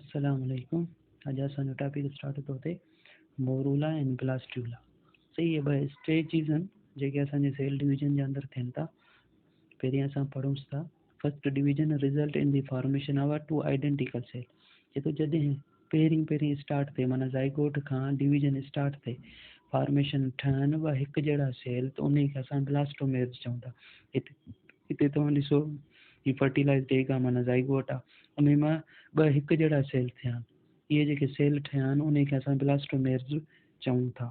अस्सलाम वालेकुम। अॼु असांजो टॉपिक स्टार्ट थो थिए मोरूला एंड ब्लास्टूला। सही है भाई, टे चीज़ आहिनि जेके असांजे सेल डिवीजन जे अंदरि थियनि था। पहिरीं असां पढ़ूं था first division result in the formation of two identical cell. ये तो जॾहिं पहिरीं स्टार्ट थिए माना ज़ाइगोट खां डिवीजन स्टार्ट थिए फॉर्मेशन ठहनि ॿ हिकु जहिड़ा सेल त उन खे असां ब्लास्टोमेर्स चऊं था। हिते तव्हां ॾिसो ही फर्टिलाइज़्ड एग आहे माना ज़ाइगोट आहे, उन मां ॿ हिकु जहिड़ा सेल थिया आहिनि। इहे जेके सेल ठहिया आहिनि उन खे असां ब्लास्टोमेर्स चऊं था।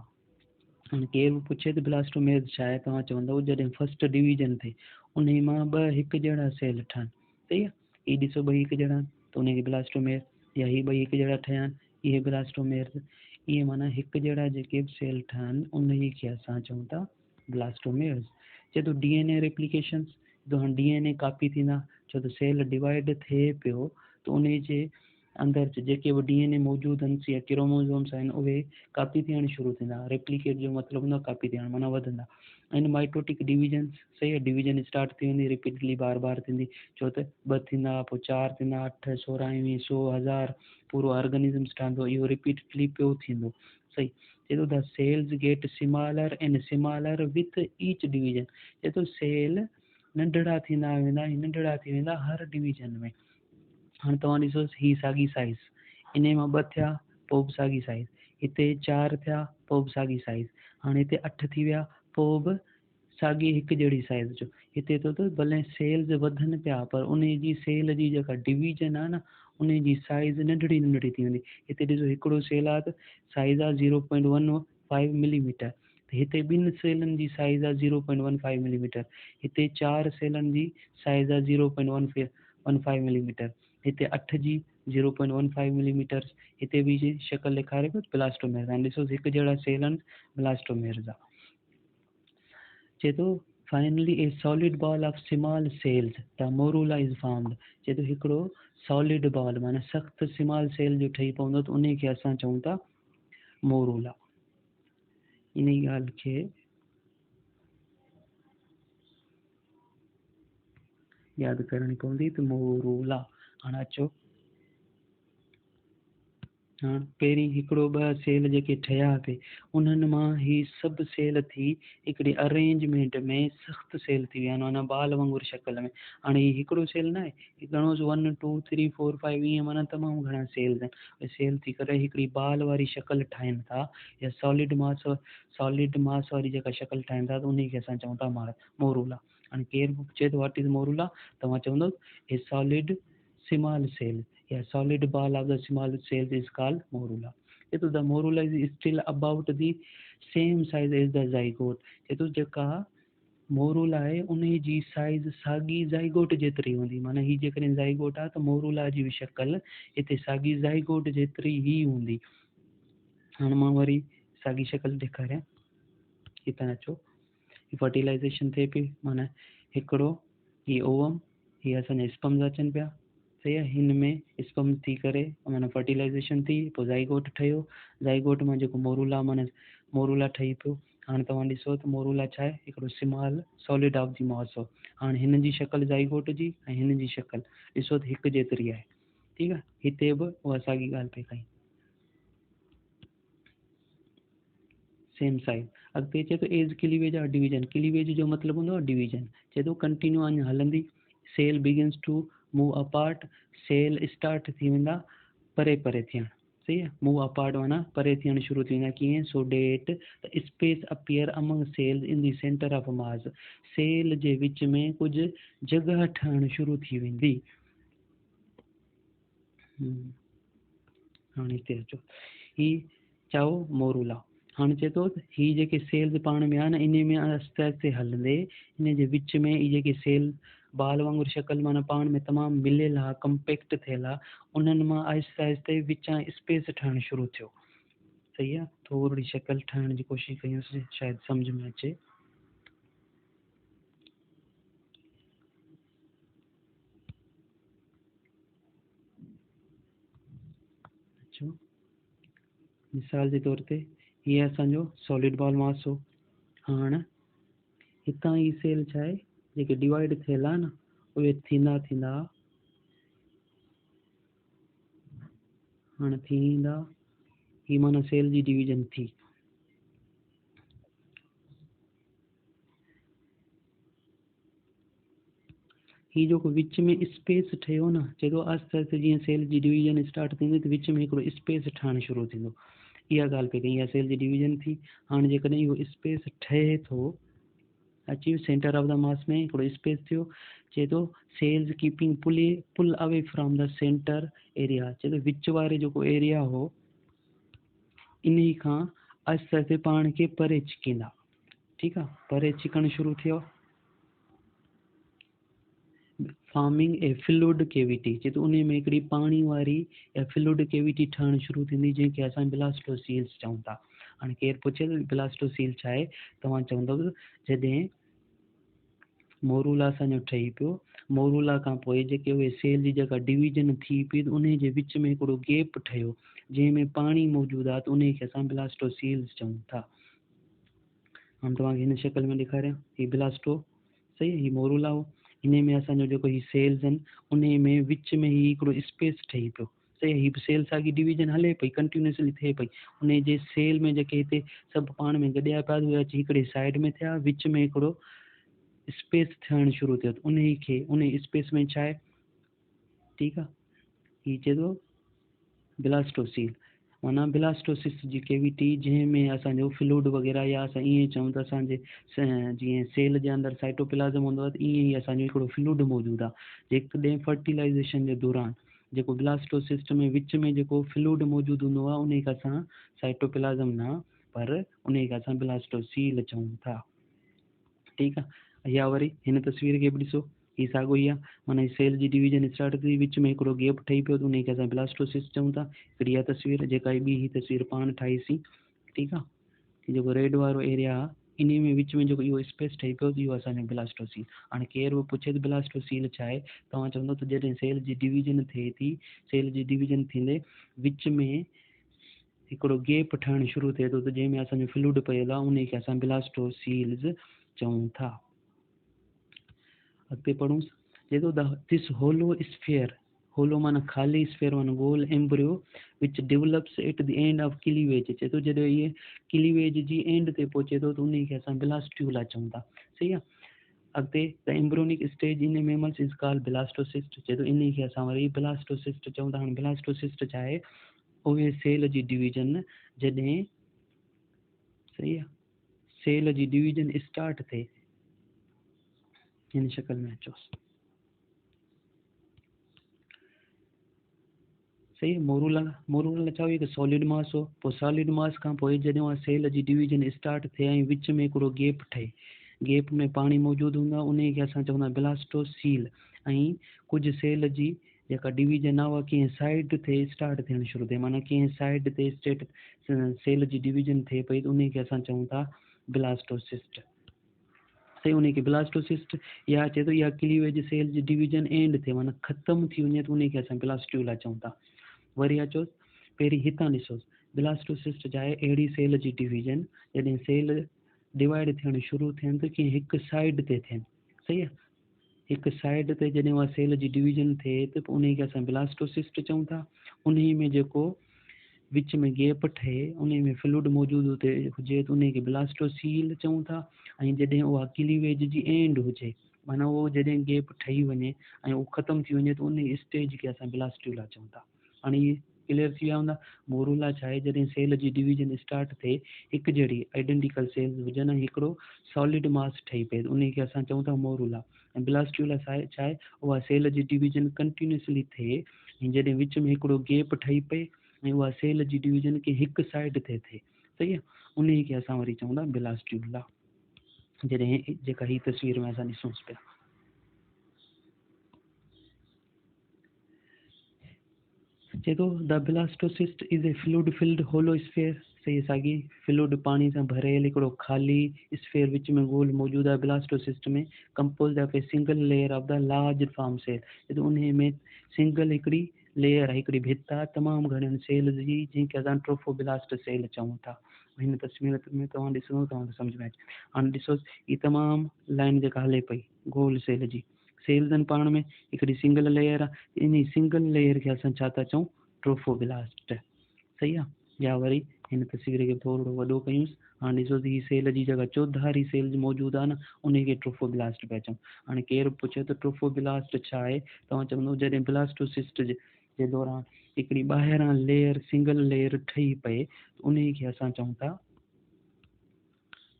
हाणे केरु बि पुछे त ब्लास्टोमेर्स छा आहे, तव्हां चवंदव जॾहिं फर्स्ट डिवीजन थिए उन मां ॿ हिकु जहिड़ा सेल ठहनि। सही आहे, हीअ ॾिसो ॿई हिकु जहिड़ा त उनखे ब्लास्टोमेर्स, या हीअ ॿई हिकु जहिड़ा ठहिया आहिनि इहे ब्लास्टोमेर्स। इहे माना हिकु जहिड़ा जेके सेल ठहनि उन खे असां चऊं था ब्लास्टोमेर्स। चए थो DNA रेप्लिकेशन्स, त हाणे DNA कॉपी थींदा, छो त सेल डिवाइड थिए पियो त उन जे अंदरि जेके बि DNA मौजूदु आहिनि या क्रोमोसोम्स आहिनि उहे कॉपी थियण शुरू थींदा। रेप्लिकेट जो मतिलबु हूंदो आहे कॉपी थियण माना वधंदा। ऐं माइटोटिक डिवीजन, सही आहे, डिवीजन स्टार्ट थी वेंदी रिपीटली बार थींदी, छो त 2 थींदा, पोइ 4 थींदा, 8, 16, 100, 1000 पूरो ऑर्गेनिज़म्स ठहंदो, इहो रिपीटली पियो थींदो। सही चए थो the cells get smaller and smaller with each division. चए थो सेल नंढड़ा थींदा वेंदा हर डिवीजन में। हाणे तव्हां ॾिसो ही साॻी साइज़, इन मां 2 थिया पोइ बि साॻी साइज़, हिते 4 थिया पोइ बि साॻी साइज़, हाणे हिते 8 थी विया पोइ बि साॻी हिकु जहिड़ी साइज़ जो। हिते तो भले सेल्स वधनि पिया पर उन जी सेल जी जेका डिवीजन आहे न उन जी साइज़ नंढड़ी थी वेंदी। हिते ॾिसो हिकिड़ो सेल आहे त साइज़ आहे 0.15 मिलीमीटर, त हिते 2 सेलनि जी साइज़ आहे 0.15 मिलीमीटर, हिते 4 सेलनि जी साइज़ आहे 0.15 मिलीमीटर, हिते 8 जी 0.15 मिलीमीटर, हिते बि जी शक्ल ॾेखारे पियो ब्लास्टोमेर्स। हाणे ॾिसो हिकु जहिड़ा सेल आहिनि ब्लास्टोमेर्स आहे। चए थो finally A solid ball of small cells the morula is formed. चए थो हिकिड़ो सॉलिड बॉल माना सख़्तु स्मॉल सेल जो ठही पवंदो त उन खे असां चऊं था मोरूला। इन ॻाल्हि खे यादि करणी पवंदी त मोरूला। हाणे अचो, हाणे पहिरीं हिकिड़ो 2 सेल जेके ठहिया पिए उन्हनि मां ही सभु सेल थी हिकिड़ी अरेंजमेंट में सख़्तु सेल थी विया आहिनि माना बाल वांगुरु शक्ल में। हाणे ही हिकिड़ो सेल न आहे, घणो 1 2 3 4 5 ईअं माना तमामु घणा सेल आहिनि, सेल थी करे हिकिड़ी बाल वारी शक्ल ठाहिनि था या सॉलिड मास वारी जेका शक्ल ठाहिनि था त उन खे असां चऊं था मोरूला। हाणे केरु बि चए थो व्हाट इज़ मोरूला, तव्हां चवंदव ए सॉलिड स्मॉल सेल या solid ball of the small cells is called morula. So the morula is still about the same size as the zygote. तो जेका मोरूला आहे उन जी साइज़ साॻी ज़ाइगोट जेतिरी हूंदी, माना ही जेकॾहिं ज़ाइगोट आहे त मोरूला जी बि शक्ल हिते साॻी ज़ाइगोट जेतिरी ई हूंदी। हाणे मां वरी साॻी शक्ल ॾेखारियां, हितां अचो, फर्टिलाइज़ेशन थिए पई माना हिकिड़ो ही ओवम, ही असांजा स्पर्म्स अचनि पिया, सही आहे, हिन में स्पर्म थी करे माना फर्टिलाइज़ेशन थी पोइ ज़ाइगोट ठहियो, ज़ाइगोट मां जेको मोरूला माना मोरूला ठही पियो। हाणे तव्हां ॾिसो त मोरूला छा आहे, हिकिड़ो स्मॉल सॉलिड ऑफ दी मास। हाणे हिन जी शक्ल ज़ाइगोट जी ऐं हिन जी शक्ल ॾिसो त हिकु जेतिरी आहे, ठीकु आहे, हिते बि उहा साॻी ॻाल्हि पई कई, सेम साइज़। अॻिते चए थो एज क्लीवेज और डिवीजन, क्लीवेज जो मतिलबु हूंदो आहे डिवीजन। चए थो कंटिन्यू अञा हलंदी, cell begins to move apart, cell start थी वेंदा परे थियणु, सही आहे, मूव अपार्ट माना परे थियणु शुरू थी वेंदा। कीअं, so that the space appear among cells in the centre of mass, cell जे विच में कुझु जॻह ठहणु शुरू थी वेंदी। हाणे हिते अचो, ही चओ मोरूला। हाणे चए थो ही जेके सेल्स पाण में आहे न इन में आहिस्ते आहिस्ते हलंदे इन जे विच में इहे जेके सेल बाल वांगुरु शक्ल माना पाण में तमामु मिलियल आहे, कंपेक्ट थियल आहे, उन्हनि मां आहिस्ते आहिस्ते विचां स्पेस ठहणु शुरू थियो। सही आहे, थोरी शक्ल ठाहिण जी कोशिशि कयूंसि शायदि सम्झ में अचे। अच्छा, मिसाल जे तौर ते हीअ असांजो सॉलिड बॉल मास हो। हाणे हितां ही सेल छा आहे जेके डिवाइड थियल आहे न उहे थींदा हाणे थींदा ही माना सेल जी डिवीजन थी। ही जो विच में स्पेस ठहियो न, चए थो आहिस्ते आहिस्ते जीअं सेल जी डिवीजन स्टार्ट थींदी त विच में हिकिड़ो स्पेस ठहणु शुरू थींदो। इहा ॻाल्हि पई कई, इहा सेल जी डिवीजन थी। हाणे जेकॾहिं इहो स्पेस ठहे थो, अची सेंटर ऑफ द मास में हिकिड़ो स्पेस थियो, चए थो cells keeping pull away from the centre area. चए थो विच वारे जेको एरिया हो इन खां आहिस्ते आहिस्ते पाण खे परे छिकींदा। ठीकु आहे, परे छिकणु शुरू थियो, फॉर्मिंग ए फ्लूइड कैविटी। चए थो उन में हिकिड़ी पाणी वारी या फ्लूइड कैविटी ठहणु शुरू थींदी, जंहिंखे असां ब्लास्टोसील्स चऊं था। हाणे केरु पुछे त ब्लास्टोसील छा आहे, तव्हां चवंदव जॾहिं मोरूला असांजो ठही पियो, मोरूला खां पोइ जेके उहे सेल जी जेका डिवीजन थी पई त उन जे विच में हिकिड़ो गैप ठहियो जंहिंमें पाणी मौजूदु आहे, त उन खे असां ब्लास्टोसील्स चऊं था। हाणे तव्हांखे हिन शक्ल में ॾेखारियां, हीउ ब्लास्टो सही, हीउ मोरूला हो। इन में असांजो जेको हीउ सेल्स आहिनि उन में विच में ही हिकिड़ो स्पेस ठही पियो। सही, हीउ सेल साॻी डिवीजन हले पई, कंटिन्यूसली थिए पई। उन जे सेल में जेके हिते सभु पाण में गॾिया पिया उहे अची हिकिड़े साइड में थिया, विच में हिकिड़ो स्पेस थियणु शुरू थियो। उन स्पेस में छा आहे, ठीकु आहे, हीउ चए थो ब्लास्टोसील माना ब्लास्टोसिस जी कैविटी, जंहिंमें असांजो फ्लूइड वग़ैरह या असां ईअं चऊं त असांजे जीअं सेल जे अंदरि साइटोप्लाज़म हूंदो आहे, त ईअं ई असांजो हिकिड़ो फ्लूइड मौजूदु आहे। जेकॾहिं फर्टिलाइज़ेशन जे दौरान जेको ब्लास्टोसिस्ट में विच में जेको फ्लूइड मौजूदु हूंदो आहे उन खे असां साइटोप्लाज़म न, पर उन खे असां ब्लास्टोसील चऊं था। ठीकु आहे, या वरी हिन तस्वीर खे बि ॾिसो, हीउ साॻियो ई आहे, माना सेल जी डिवीजन स्टार्ट थी, विच में हिकिड़ो गैप ठही पियो त उन खे असां ब्लास्टोसिस्ट चऊं था। हिकिड़ी इहा तस्वीर जेका ॿी ही तस्वीर पाण ठाहीसीं, ठीकु आहे, जेको रेड वारो एरिया आहे इन में विच में जेको इहो स्पेस ठही पियो इहो असांजो ब्लास्टोसील। हाणे केरु बि पुछे त ब्लास्टोसील छा आहे, तव्हां चवंदो त जॾहिं सेल जी डिवीजन थिए थी, सेल जी डिवीजन थींदे विच में हिकिड़ो गैप ठहणु शुरू थिए थो, त जंहिंमें असांजो फ्लूइड पियल आहे उन खे असां ब्लास्टोसील्स चऊं था। अॻिते पढ़ूं, चए थो दिस होलो स्फीयर, होलो माना ख़ाली, स्फीयर माना गोल, embryo which develops at the end of cleavage. चए थो जॾहिं इहे क्लीवेज जी एंड ते पहुचे थो त उन खे असां ब्लास्ट्यूला चऊं था। सही आहे, अॻिते the embryonic stage in mammals is called blastocyst. चए थो इन खे असां वरी ब्लास्टोसिस्ट चऊं था। हाणे ब्लास्टोसिस्ट छा आहे, उहे सेल जी डिवीजन जॾहिं, सही आहे, सेल जी डिवीजन स्टार्ट थिए, हिन शक्ल में अचोसि, सही, मोरूला छा हुई, हिकु सॉलिड मास हो। पोइ सॉलिड मास खां पोइ जॾहिं उहा सेल जी डिवीजन स्टार्ट थिए ऐं विच में हिकिड़ो गैप ठहे, गैप में पाणी मौजूदु हूंदो आहे, उन खे असां चवंदा ब्लास्टोसील। ऐं कुझु सेल जी जेका डिवीजन आहे उहा कंहिं साइड ते स्टार्ट थियणु शुरू थिए, माना कंहिं साइड ते सेल जी डिवीजन थिए पई त उन खे असां चऊं था ब्लास्टोसिस्ट। सही, उन खे ब्लास्टोसिस्ट, या चए थो इहा क्लीवेज सेल जी डिवीजन एंड थिए माना ख़तमु थी वञे त उन खे असां ब्लास्ट्यूला चऊं था। वरी अचोसि, पहिरीं हितां ॾिसोसि, ब्लास्टोसिस्ट छा आहे, अहिड़ी सेल जी डिवीजन जॾहिं सेल डिवाइड थियणु शुरू थियनि त कीअं हिकु साइड ते थियनि। सही आहे, हिकु साइड ते जॾहिं उहा सेल जी डिवीजन थिए त पोइ उन खे असां ब्लास्टोसिस्ट चऊं था। उन में जेको विच में गैप ठहे, उन में फ्लूइड मौजूदु हुजे त उन खे ब्लास्टोसील चऊं था। ऐं जॾहिं उहा क्लीवेज जी एंड हुजे, माना उहो जॾहिं गैप ठही वञे ऐं उहो ख़तमु थी वञे त उन स्टेज खे असां ब्लास्ट्यूला चऊं था। हाणे इहे क्लियर थी विया हूंदा। मोरूला छा आहे, जॾहिं सेल जी डिवीजन स्टार्ट थिए, हिकु जहिड़ी आइडेंटिकल सेल्स हुजनि ऐं हिकिड़ो सॉलिड मास ठही पए, उन खे असां चऊं था मोरूला। ऐं ब्लास्ट्यूला छा आहे, उहा सेल जी डिवीजन कंटिन्यूसली थिए ऐं जॾहिं विच में हिकिड़ो गैप ठही पए ऐं उहा सेल जी डिवीजन खे हिकु साइड ते थिए, सही आहे, उन खे असां वरी चऊं था ब्लास्ट्यूला। जॾहिं जेका ही तस्वीर में असां ॾिसूंसि पिया, चए थो the blastocyst is a fluid filled hollow sphere. सही, साॻी फ्लूइड पाणी सां भरियल हिकिड़ो ख़ाली स्फीयर विच में गोल मौजूदु आहे ब्लास्टोसिस्ट में, compose of a single layer of the large form cell. चए थो उन में सिंगल हिकिड़ी लेयर आहे, हिकिड़ी भित आहे तमामु घणनि सेल जी, जंहिंखे असां ट्रोफोब्लास्ट सेल चऊं था। हिन तस्वीर में तव्हां ॾिसंदो तव्हांखे सम्झ में अचे। हाणे ॾिसोसि, हीअ तमामु लाइन जेका हले पई गोल सेल जी, सेल्स आहिनि पाण में, हिकिड़ी सिंगल लेयर आहे, इन सिंगल लेयर खे असां छा था चऊं, ट्रोफोब्लास्ट। सही आहे। या वरी हिन तस्वीर खे थोरो वॾो कयूंसि। हाणे ॾिसो ही सेल जी जगह चौधारी सेल मौजूदु आहे न, उनखे ट्रोफोब्लास्ट पिया चऊं। हाणे केरु पुछे त ट्रोफोब्लास्ट छा आहे, तव्हां चवंदो जॾहिं ब्लास्टोसिस्ट जे दौरान हिकिड़ी ॿाहिरां लेयर सिंगल लेयर ठही पए उनखे असां चऊं था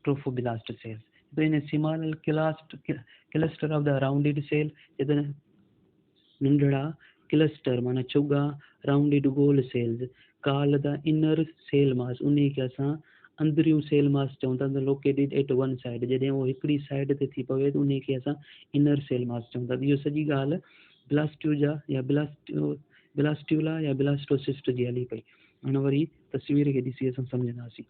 ट्रोफोब्लास्ट सेल्स। तो in small cluster of the rounded cell, नंढड़ा क्लस्टर माना चुगा राउंडेड गोल cells call the inner cell mass, उन्हीं खे असां अंदरियूं सेल मास चऊं था, लोकेटेड एट वन साइड। जॾहिं उहो हिकिड़ी साइड ते थी पवे त उन्हीं खे असां इनर सेल मास चऊं था। इहो सॼी ॻाल्हि ब्लास्ट्यूजा या ब्लास्ट्यूला या ब्लास्टोसिस्ट जी हली पई। हाणे वरी तस्वीर खे ॾिसी असां सम्झंदासीं।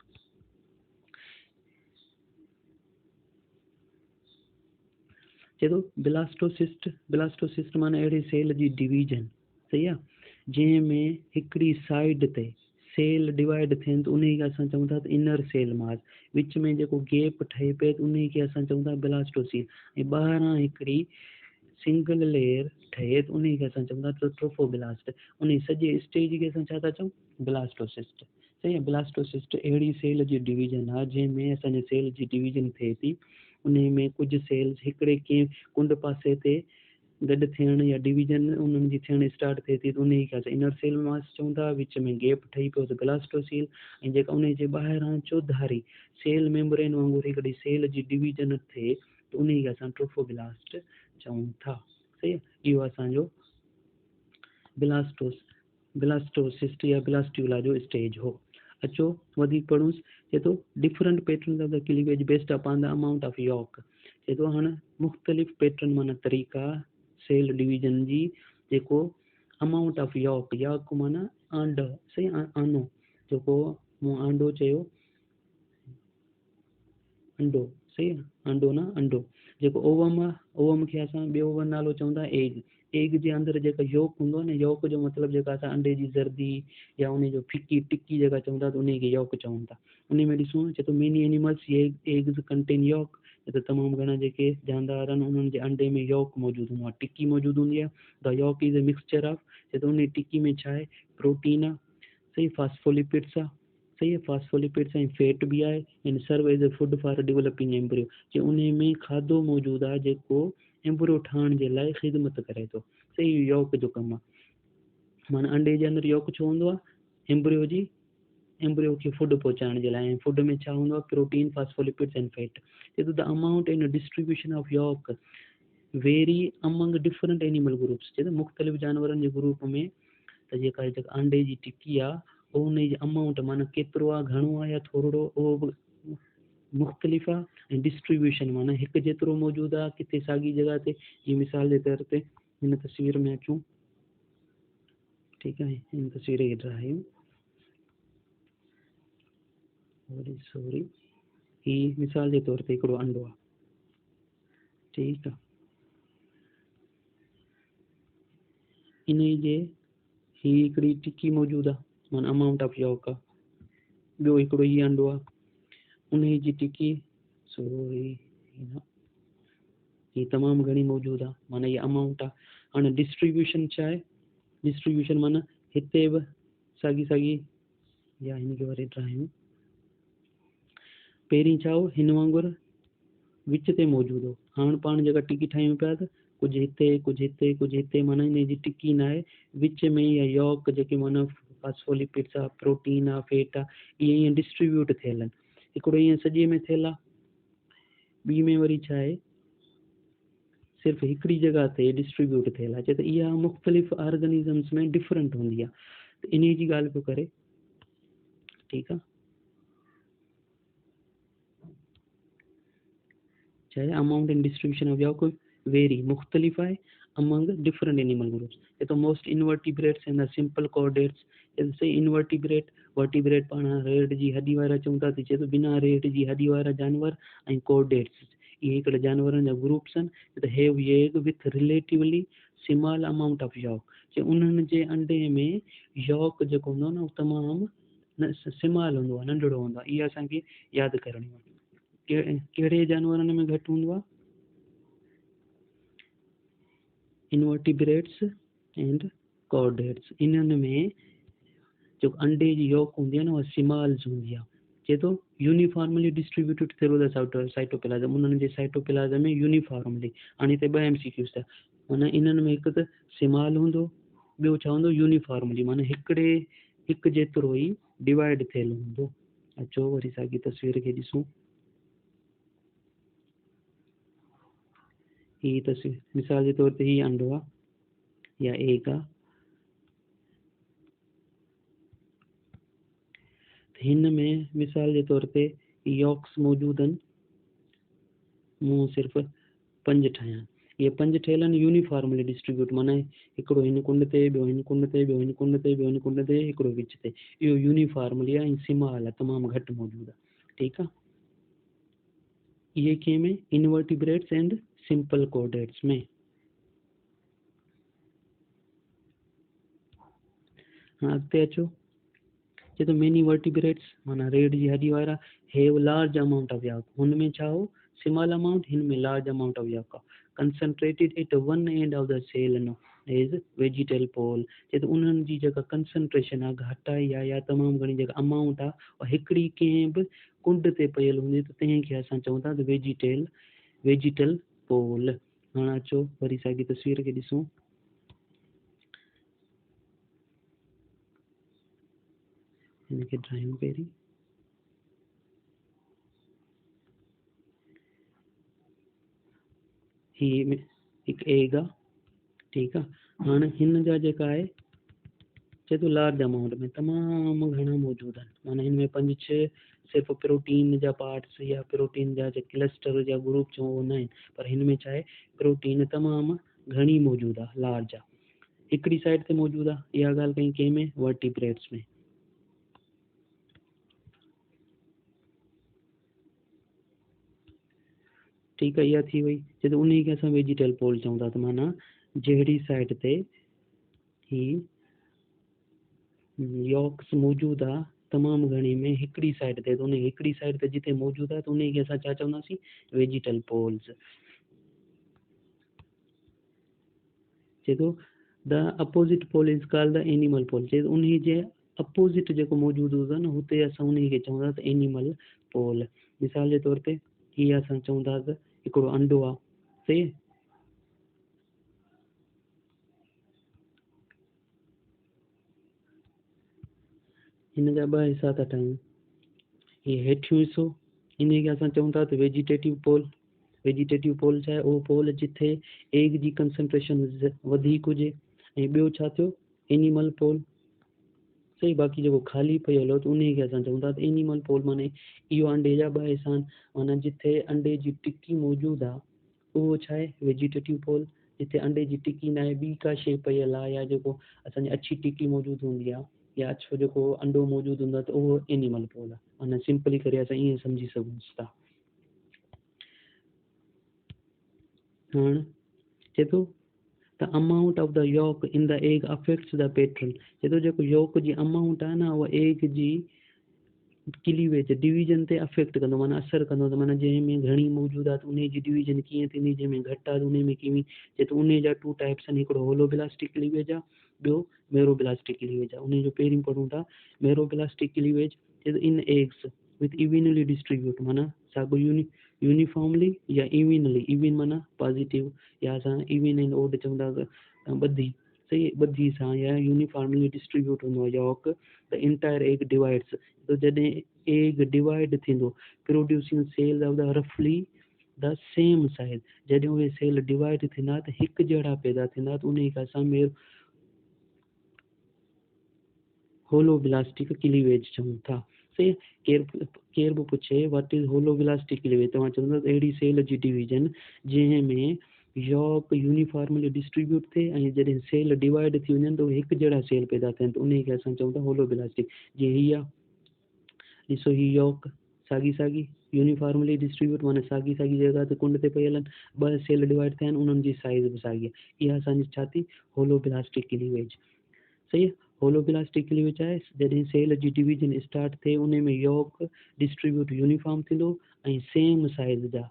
चए थो ब्लास्टोसिस्ट माना अहिड़े सेल जी डिवीजन, सही आहे, जंहिंमें हिकिड़ी साइड ते सेल डिवाइड थियनि त उन्ही खे असां चऊं था इनर सेल मास। विच में जेको गैप ठहे पिए त उन्ही खे असां चऊं था ब्लास्टोसील। ऐं ॿाहिरां हिकिड़ी सिंगल लेयर ठहे त उन्ही खे असां चऊं था ट्रोफोब्लास्ट। उन सॼे स्टेज खे असां छा था चऊं, ब्लास्टोसिस्ट। सही आहे। ब्लास्टोसिस्ट अहिड़ी सेल जी डिवीजन आहे जंहिंमें असांजे सेल जी डिवीजन थिए थी। उन में कुझु सेल्स हिकिड़े कंहिं कुंड पासे ते गॾु थियण या डिवीजन उन्हनि जी थियण स्टार्ट थिए थी त उन खे असां इनर सेल मास चऊं था। विच में गैप ठही पियो त ब्लास्टोसील। ऐं जेका उन जे ॿाहिरां चौधारी सेल मेम्ब्रेन वांगुरु हिकिड़ी सेल जी डिवीजन थिए त उन खे असां ट्रोफोब्लास्ट चऊं था। सही आहे। इहो असांजो ब्लास्टोसिस्ट या ब्लास्ट्यूला जो स्टेज हो। अचो वधीक पढ़ूंसि। चए थो different pattern of the cleavage based upon the amount of York. चए थो हाणे मुख़्तलिफ़ पैटर्न माना तरीक़ा सेल डिवीजन जी, जेको अमाउंट ऑफ यॉक माना आंड, सही आनो, जेको मूं आंडो चयो, अंडो, सही आहे, आंडो न अंडो। जेको ओवम आहे, ओवम खे असां ॿियो नालो चऊं था एग। एग जे अंदरि जेका योक हूंदो आहे न, योक जो मतिलबु जेका असां अंडे जी ज़र्दी या उन जो फिकी टिकी जेका चऊं था त उन खे योक चऊं था। उन में ॾिसूं चए थो मेनी एनिमल्स एग्स कंटेन योक। त तमामु घणा जेके जानवर आहिनि उन्हनि जे अंडे में योक मौजूदु हूंदो आहे, टिकी मौजूदु हूंदी आहे। The yolk is a mixture of, चए थो उन टिकी में छा आहे, प्रोटीन आहे, सही, फास्फोलिपिड्स आहे, सही है, फास्फोलिपिड्स ऐं फैट भी आहे। And serve as a food for developing embryo, कि उन में खाधो मौजूदु आहे जेको एम्ब्रियो ठाहिण जे लाइ ख़िदमत करे थो। सही, यॉक जो कमु आहे। माना अंडे जे अंदरि यॉक छो हूंदो आहे, एम्ब्रियो खे फूड पहुचाइण जे लाइ। ऐं फूड में छा हूंदो आहे, प्रोटीन, फास्फोलिपिड्स एंड फैट। चए थो the amount and distribution of York very among different animal groups. चए थो मुख़्तलिफ़ जानवरनि जे ग्रुप में त जेका अंडे जी टिकी आहे उन जी अमाउंट माना केतिरो आहे, घणो आहे या थोरो, उहो बि मुख़्तलिफ़ आहे। ऐं डिस्ट्रीब्यूशन माना हिकु जेतिरो मौजूदु आहे किथे साॻी जॻह ते। जीअं मिसाल जे तौर ते हिन तस्वीर में अचूं, ठीकु आहे, हिन तस्वीर खे ठाहियूं, सॉरी, ही मिसाल जे तौर ते हिकिड़ो अंडो आहे, ठीकु आहे। इन जे ही हिकिड़ी टिकी मौजूदु आहे माना अमाउंट ऑफ यॉक आहे। ॿियो हिकिड़ो ही अंडो आहे, उन जी टिकी, सॉरी, ही तमामु घणी मौजूदु आहे माना ये अमाउंट आहे। हाणे डिस्ट्रीब्यूशन छा आहे, डिस्ट्रीब्यूशन माना हिते बि साॻी या हिनखे वरी ठाहियूं। पहिरीं छा हो, हिन वांगुरु विच ते मौजूदु हो। हाणे पाण जेका टिकी ठाहियूं पिया त कुझु हिते कुझु हिते कुझु हिते, माना हिन जी टिकी न आहे, विच में या यॉक जेके माना फास्फोलिपिड्स आहे, प्रोटीन आहे, फैट आहे, इहे ईअं डिस्ट्रीब्यूट थियल आहिनि। हिकिड़ो ईअं सॼे में थियल आहे, ॿी में वरी छा आहे, सिर्फ़ु हिकिड़ी जॻह ते डिस्ट्रीब्यूट थियल आहे। चए त इहा मुख़्तलिफ़ ऑर्गेनिज़म्स में डिफरेंट हूंदी आहे, त इन जी ॻाल्हि पियो करे, ठीकु आहे। चाहे amount and distribution of York very, मुख़्तलिफ़ आहे अमंग डिफरेंट एनिमल ग्रुप्स। ये तो most invertebrates and the simple chordates. जैसे इनवर्टिब्रेट, वर्टिब्रेट पाण रेड जी हॾी वारा चऊं था, चए तो बिना रेड जी हॾी वारा जानवर, ऐं कॉर्डेट्स, इहे हिकिड़े जानवरनि जा ग्रुप्स आहिनि। त have egg with relatively small amount of York, कि उन्हनि जे अंडे में यॉक जेको हूंदो आहे न, उहो तमामु स्मॉल हूंदो आहे, नंढड़ो हूंदो आहे। इहा असांखे यादि करणी आहे। कहिड़े जानवरनि में घटि हूंदो आहे, इनवर्टिब्रेट्स एंड कॉर्डेट्स, इन्हनि में जो अंडे जी यॉक हूंदी आहे न उहा सिमाल्स हूंदी आहे। चए थो यूनिफॉर्मली डिस्ट्रीब्यूटेड थिए थो द साइटोप्लाज़म, उन्हनि जे साइटोप्लाज़म में यूनिफॉर्मली। हाणे हिते ॿ MCQs था, माना इन्हनि में हिकु त सिमाल हूंदो, ॿियो छा हूंदो यूनिफॉर्मली, माना हिकु जेतिरो ई डिवाइड थियल हूंदो। अचो वरी साॻी तस्वीर खे ॾिसूं। हीअ तस्वीर मिसाल जे तौर ते हीअ अंडो आहे या एग आहे। हिन में मिसाल जे तौर ते यॉक्स मौजूद आहिनि, मूं सिर्फ़ु 5 ठाहिया आहिनि। इहे 5 ठहियल आहिनि यूनिफॉर्मली डिस्ट्रीब्यूट, माना हिकिड़ो हिन कुंड ते, ॿियो हिन कुंड ते, ॿियो हिन कुंड ते, ॿियो हिन कुंड ते, हिकिड़ो विच ते। इहो यूनिफॉर्मली आहे ऐं सिमाल आहे, तमामु घटि मौजूदु आहे। ठीकु आहे, इहे कंहिं में इनवर्टिब्रेट्स एंड सिंपल कोडेट्स में। हाँ अॻिते अचो। चए थो मेनी वर्टिब्रेट्स माना रेड जी हॾी वारा have large amount of yolk, हुन में छा हो स्मॉल अमाउंट, हिन में लार्ज अमाउंट ऑफ यॉक आहे। Concentrated at one end of the cell no is vegetal pole. चए थो उन्हनि जी जेका कंसंट्रेशन आहे घटि आहे या तमामु घणी जेका अमाउंट आहे उहा हिकिड़ी कंहिं बि कुंड ते पयल हूंदी त तंहिंखे असां चऊं था त वेजिटल पोल। हाणे अचो वरी साॻी तस्वीर खे ॾिसूं। हिनखे ड्राइंग पहिरीं ही हिकु एग आहे। ठीकु आहे, हाणे हिन जा जेका आहे चए थो लार्ज अमाउंट में तमामु घणा मौजूदु आहिनि, माना हिन में 5-6 सिर्फ़ु प्रोटीन जा पार्ट्स या प्रोटीन जा जेके क्लस्टर या ग्रुप चऊं उहो न आहिनि, पर हिन में छा आहे प्रोटीन तमामु घणी मौजूदु आहे, लार्ज आहे, हिकिड़ी साइड ते मौजूदु आहे। इहा ॻाल्हि कई कंहिं में वर्टिब्रेट्स में। ठीकु आहे, इहा थी वई। चए थो उन खे असां वेजिटल पोल चऊं था, त माना जहिड़ी साइड ते ही यॉक्स मौजूदु आहे तमामु घणी में हिकिड़ी साइड ते, त उन हिकिड़ी साइड ते जिते मौजूदु आहे त उन खे असां छा चवंदासीं वेजिटल पोल्स। चए थो the opposite pole is called the animal pole. चए थो उन जे अपोज़िट जेको मौजूदु हूंदो आहे न हुते असां उन खे चवंदा त एनिमल पोल। मिसाल जे तौर ते हीअ असां चऊं था त हिकिड़ो अंडो आहे, सही। हिन जा 2 हिसा था ठाहियूं। हीअ हेठियों हिसो इन खे असां चऊं था त वेजिटेटिव पोल। वेजिटेटिव पोल छा आहे उहो पोल जिथे एग जी कंसंट्रेशन वधीक हुजे। ऐं ॿियो छा थियो एनिमल पोल, सही। बाक़ी जेको ख़ाली पियल हो त उन खे असां चऊं था त एनिमल पोल, माने इहो अंडे जा 2 हिसा आहिनि। माना जिथे अंडे जी टिकी मौजूदु आहे उहो छा आहे वेजिटेटिव पोल, जिथे अंडे जी टिकी न आहे ॿी का शइ पियल आहे या जेको असांजी अछी टिकी मौजूदु हूंदी आहे या अछो जेको अंडो मौजूदु हूंदो आहे त उहो एनिमल पोल आहे। माना सिंपली करे असां ईअं सम्झी सघूं था। हाणे चए थो the amount of the yolk in the egg affects the pattern. चए थो जेको यॉक जी अमाउंट आहे न उहा एग जी क्लीवेज डिवीजन ते अफेक्ट कंदो, माना असरु कंदो। त माना जंहिंमें घणी मौजूदु आहे त उन जी डिवीजन कीअं थींदी, जंहिंमें घटि आहे त उन में कीअं। चए थो उन जा 2 टाइप्स आहिनि, हिकिड़ो होलोब्लास्टिक क्लीवेज आहे, ॿियो मेरोब्लास्टिक क्लीवेज आहे। उन जो पहिरीं पढ़ूं था मेरोब्लास्टिक क्लीवेज। चए थो इन एग्स विथ इवनली डिस्ट्रीब्यूट, माना साॻियो यूनिफॉर्मली या इवनली, इवन माना पॉजिटिव या असां इवन एंड ओड चवंदा ॿधी, सही। ॿधी सां या यूनिफॉर्मली डिस्ट्रीब्यूट हूंदो आहे yolk, the entire egg divides. तो जॾहिं एग डिवाइड थींदो प्रोड्यूसिंग सेल ऑफ द रफली द सेम साइज। जॾहिं उहे सेल डिवाइड थींदा त हिकु जहिड़ा पैदा थींदा, त उन खे असां होलोब्लास्टिक क्लीवेज चऊं था, सही। केर बि पुछे व्हाट इज होलोब्लास्टिक क्लीवेज, तव्हां चवंदा अहिड़ी सेल जी डिवीजन जंहिंमें यॉक यूनिफॉर्मली डिस्ट्रीब्यूट थिए ऐं जॾहिं सेल डिवाइड थी वञनि त उहे हिकु जहिड़ा सेल पैदा थियनि, त उन खे असां चऊं था होलोब्लास्टिक। जीअं हीअ आहे, ॾिसो ही यॉक साॻी यूनिफॉर्मली डिस्ट्रीब्यूट, माना साॻी जॻह ते कुंड ते पयल आहिनि, 2 सेल डिवाइड थिया आहिनि, उन्हनि जी साइज़ बि साॻी आहे। इहा असांजी छा थी होलोब्लास्टिक क्लीवेज, सही आहे। होलोब्लास्टिक क्लीवेज आहे जॾहिं सेल जी डिवीजन स्टार्ट थिए उन में यॉक डिस्ट्रीब्यूट यूनिफॉर्म थींदो ऐं सेम साइज़ जा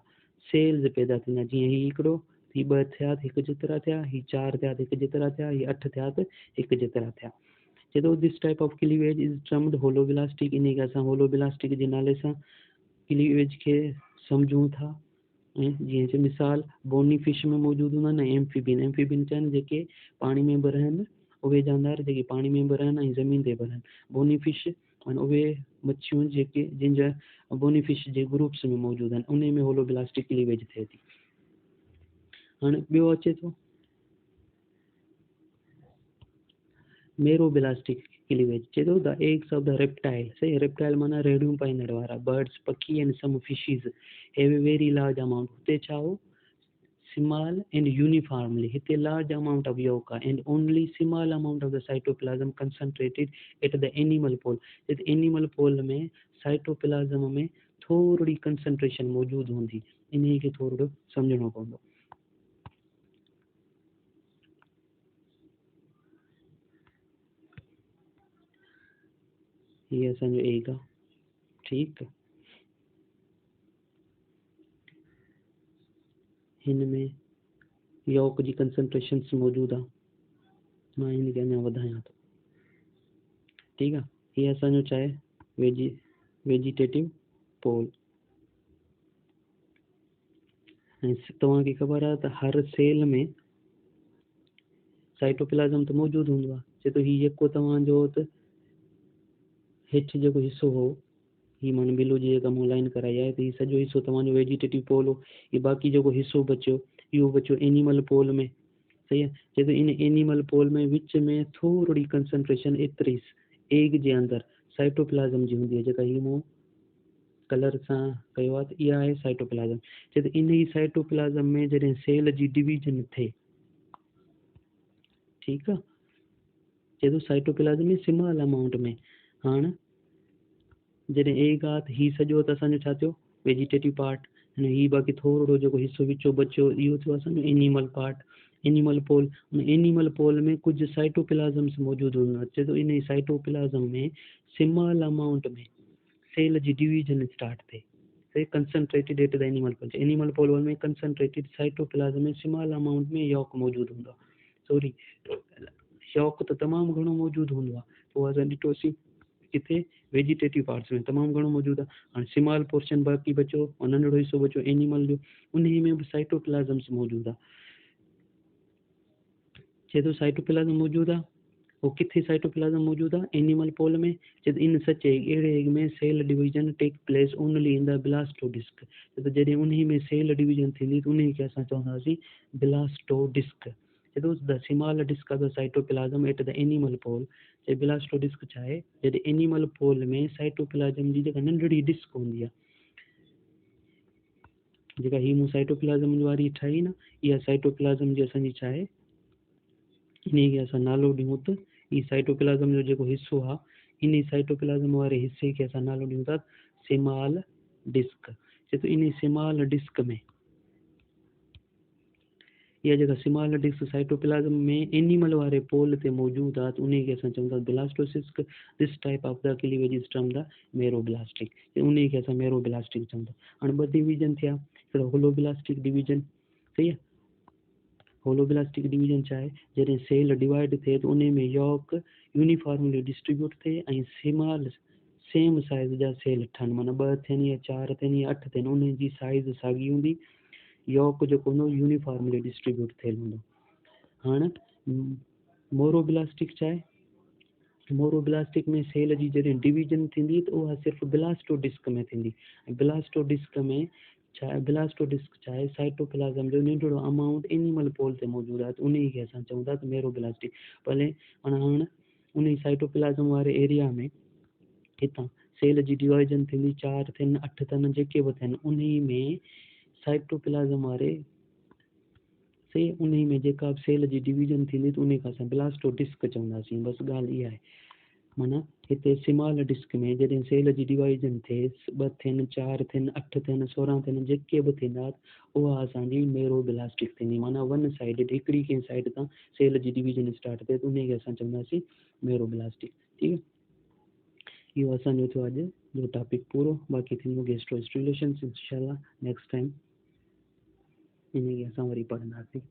सेल्स पैदा थींदा। जीअं ही हिकिड़ो, ही 2 थिया त हिकु जेतिरा थिया, ही 4 थिया त हिकु जेतिरा थिया, ही 8 थिया त हिकु जेतिरा थिया। चए थो this type of cleavage is termed holoblastic. इन खे असां होलोब्लास्टिक जे नाले सां क्लीवेज खे सम्झूं था। ऐं जीअं मिसाल बोनी फिश में मौजूदु हूंदा आहिनि एम्फीबियन। एम्फीबियन छा आहिनि जेके पाणी में बि रहनि, उहे जानवर जेके पाणी में बि रहनि ऐं ज़मीन ते बि रहनि। बोनी फिश उहे मच्छियूं जेके जिन बोनी फिश जे ग्रुप्स में मौजूदु आहिनि, उन में होलोब्लास्टिक क्लीवेज थिए थी। हाणे ॿियो अचे थो मेरोब्लास्टिक क्लीवेज। चए थो the eggs of the reptile. सही, रेप्टाइल माना रेड़ियूं पाईंदड़ वारा बर्ड्स, पखी and some fishes have a very large amount. हुते छा हो, small and uniformly hit a large amount of yolk and only small amount of the cytoplasm concentrated at the animal pole। इस animal pole में cytoplasm में थोड़ी concentration मौजूद होंदी, इन्हीं खे थोड़ो समझणो पवंदो। ये असांजो एग आहे, ठीक। हिन में यॉक जी कंसंट्रेशन मौजूद आहे, मां हिन खे अञा वधायां थो, ठीक आहे। ये असांजो छा आहे, वेजिटेटिव पोल। ऐं तव्हांखे ख़बर आहे त हर सेल में साइटोप्लाज्म त मौजूदु हूंदो आहे। चए थो हीउ जेको तव्हांजो त हेठि जेको हिसो हो, ही माना बिलो जी जेका मूं लाइन कराई आहे, त हीउ सॼो हिसो तव्हांजो वेजिटेटिव पोल हो। ये बाक़ी जेको हिसो बचियो, इहो बचियो एनिमल पोल में। सही आहे। चए थो इन एनिमल पोल में विच में थोड़ी कंसंट्रेशन एतिरी एग जे अंदरि साइटोप्लाज्म जी हूंदी आहे, जेका ही मूं कलर सां कयो आहे, त इहा आहे साइटोप्लाज्म। चए थो इन ई साइटोप्लाज्म में जॾहिं सेल जी डिवीजन थिए, ठीकु आहे, चए थो साइटोप्लाज्म में स्मॉल अमाउंट में। हाणे जॾहिं एग आहे त हीउ सॼो त असांजो छा थियो, वेजिटेटिव पार्ट। हीउ बाक़ी थोरो जेको हिसो विचो बचियो, इहो थियो असांजो animal part, animal pole. Animal pole में कुछ साइटोप्लाज्म्स मौजूदु हूंदा। चए थो इन साइटोप्लाज्म में स्मॉल अमाउंट में सेल जी डिवीजन स्टार्ट थिए। सही, concentrated at the animal pole. Animal pole में कंसंट्रेटेड साइटोप्लाज्म में स्मॉल अमाउंट में यॉक मौजूदु हूंदो आहे। सॉरी, यॉक त तमामु घणो मौजूदु हूंदो आहे, पोइ असां ॾिठोसीं किथे वेजिटेटिव पार्ट्स में तमामु घणो मौजूदु आहे। हाणे स्मॉल पोर्शन बाक़ी बचो, नंढड़ो हिसो बचो एनिमल जो, उन में बि साइटोप्लाज्म्स मौजूदु आहे। चए थो साइटोप्लाज्म मौजूदु आहे, वो किथे साइटोप्लाज्म मौजूदु आहे, एनिमल पोल में। चए थो इन सच एग, अहिड़े एग में cell division take place only in the blastodisc. चए थो जॾहिं उन में सेल डिवीजन थींदी त उन खे असां चवंदासीं ब्लास्टोडिस्क। चए थो the small disc of the cytoplasm at the animal pole. चए ब्लास्टोडिस्क छा आहे, जॾहिं एनिमल पोल में साइटोप्लाज्म जी जेका नंढड़ी डिस्क हूंदी आहे, जेका ही मूं साइटोप्लाज्म वारी ठाही न, इहा साइटोप्लाज्म जी असांजी छा आहे, इन खे असां नालो ॾियूं त ही साइटोप्लाज्म जो जेको हिसो आहे, इन साइटोप्लाज्म वारे हिसे खे असां नालो ॾियूं था स्मॉल डिस्क। चए थो इन स्मॉल डिस्क में, इहा जेका स्मॉल डिस्क साइटोप्लाज्म में एनिमल वारे पोल ते मौजूदु आहे, त उन खे असां चवंदा blastodisc. This type of the cleavage is termed the meroblastic. उन खे असां मेरोब्लास्टिक चवंदा। हाणे ॿ डिवीजन थिया, हिकिड़ो होलोब्लास्टिक डिवीजन। सही आहे। होलोब्लास्टिक डिवीजन छा आहे, जॾहिं सेल डिवाइड थिए त उन में यॉक यूनिफॉर्मली डिस्ट्रीब्यूट थिए ऐं स्मॉल सेम साइज़ जा सेल ठहनि, माना 2 थियनि या 4 थियनि या 8 थियनि, उन जी साइज़ साॻी हूंदी। यॉक जेको हूंदो यूनिफॉर्मली डिस्ट्रीब्यूट थियल हूंदो। हाणे मोरोब्लास्टिक छा आहे, मोरोब्लास्टिक में सेल जी जॾहिं डिवीजन थींदी त उहा सिर्फ़ु ब्लास्टोडिस्क में थींदी। ब्लास्टोडिस्क में छा आहे, ब्लास्टोडिस्क छा आहे, साइटोप्लाज्म जो नंढड़ो अमाउंट एनिमल पोल ते मौजूदु आहे, त उन खे असां चवंदा त मेरोब्लास्टिक। भले माना हाणे उन साइटोप्लाज्म वारे एरिया में हितां सेल जी डिवीजन थींदी, 4 थियनि 8 थियनि जेके बि थियनि, उन में साइटोप्लाज्म वारे से उन में जेका सेल जी डिवीजन थींदी त उन खे असां ब्लास्टोडिस्क चवंदासीं। बसि ॻाल्हि इहा आहे। माना हिते स्मॉल डिस्क में जॾहिं सेल जी डिवीजन थिए, 2 थियनि 4 थियनि 8 थियनि 16 थियनि जेके बि थींदा, उहा असांजी मेरोब्लास्टिक थींदी। माना वन साइडेड, हिकिड़ी कंहिं साइड तां सेल जी डिवीजन स्टार्ट थिए त उन खे असां चवंदासीं मेरोब्लास्टिक। ठीकु आहे। इहो असांजो थियो अॼु जो टॉपिक पूरो। बाक़ी थींदो गैस्ट्रोस्टिमुलेशन इंशाल्लाह नेक्स्ट टाइम, इन खे असां वरी पढ़ंदासीं।